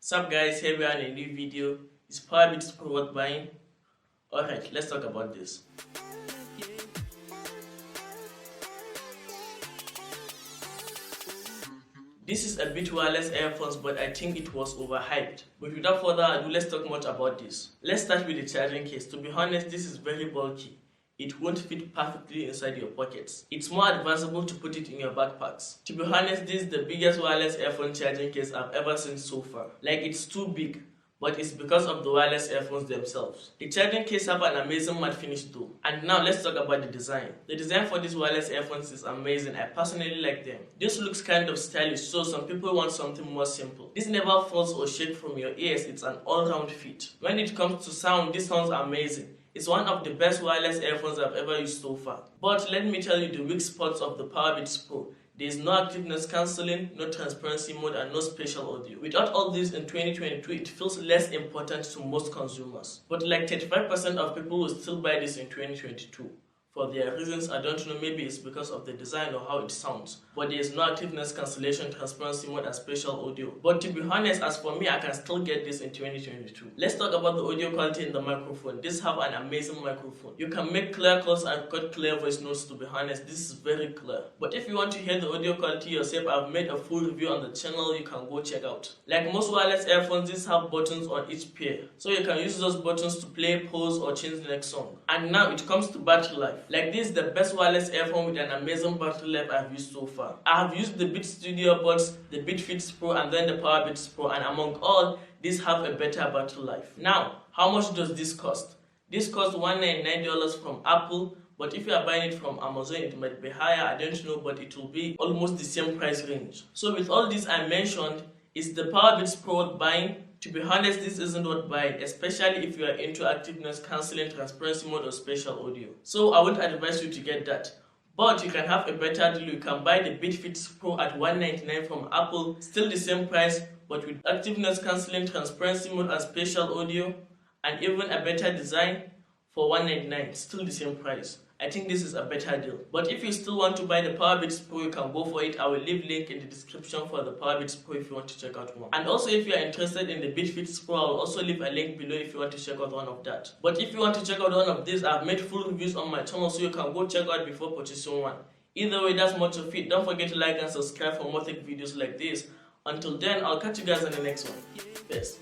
Sup guys, here we are in a new video. Is Power Beats Pro worth buying? Alright, let's talk about this. This is a bit wireless earphones, but I think it was overhyped. But without further ado, let's talk much about this. Let's start with the charging case. To be honest, this is very bulky. It won't fit perfectly inside your pockets. It's more advisable to put it in your backpacks. To be honest, this is the biggest wireless earphone charging case I've ever seen so far. Like, it's too big, but it's because of the wireless earphones themselves. The charging case have an amazing matte finish though. And now let's talk about the design. The design for these wireless earphones is amazing. I personally like them. This looks kind of stylish, so some people want something more simple. This never falls or shakes from your ears. It's an all-round fit. When it comes to sound, this sounds amazing. It's one of the best wireless earphones I've ever used so far. But let me tell you the weak spots of the Power Beats Pro. There is no activeness cancelling, no transparency mode, and no spatial audio. Without all this in 2022, it feels less important to most consumers. But like 35% of people will still buy this in 2022. For their reasons, I don't know, maybe it's because of the design or how it sounds. But there is no activeness cancellation, transparency mode, and spatial audio. But to be honest, as for me, I can still get this in 2022. Let's talk about the audio quality in the microphone. This have an amazing microphone. You can make clear calls and record clear voice notes. To be honest, this is very clear. But if you want to hear the audio quality yourself, I've made a full review on the channel you can go check out. Like most wireless earphones, these have buttons on each pair. So you can use those buttons to play, pause, or change the next song. And now it comes to battery life. Like, this is the best wireless earphone with an amazing battery life I've used so far. I have used the Beats Studio Buds, the Beats Pro, and then the Power Beats Pro, and among all, these have a better battery life. Now, how much does this cost? This costs $199 from Apple, but if you are buying it from Amazon, it might be higher, I don't know, but it will be almost the same price range. So with all this I mentioned, is the Power Beats Pro worth buying? To be honest, this isn't worth buying, especially if you are into activeness cancelling, transparency mode, or spatial audio. So I would advise you to get that. But you can have a better deal. You can buy the Beats Pro at $199 from Apple, still the same price, but with activeness cancelling, transparency mode, and spatial audio, and even a better design for $199, still the same price. I think this is a better deal. But if you still want to buy the Power Beats Pro, you can go for it. I will leave link in the description for the Power Beats Pro if you want to check out more. And also, if you are interested in the Beats Pro, I will also leave a link below if you want to check out one of that. But if you want to check out one of these, I've made full reviews on my channel, so you can go check out before purchasing one. Either way, that's much of it. Don't forget to like and subscribe for more tech videos like this. Until then, I'll catch you guys in the next one. Peace.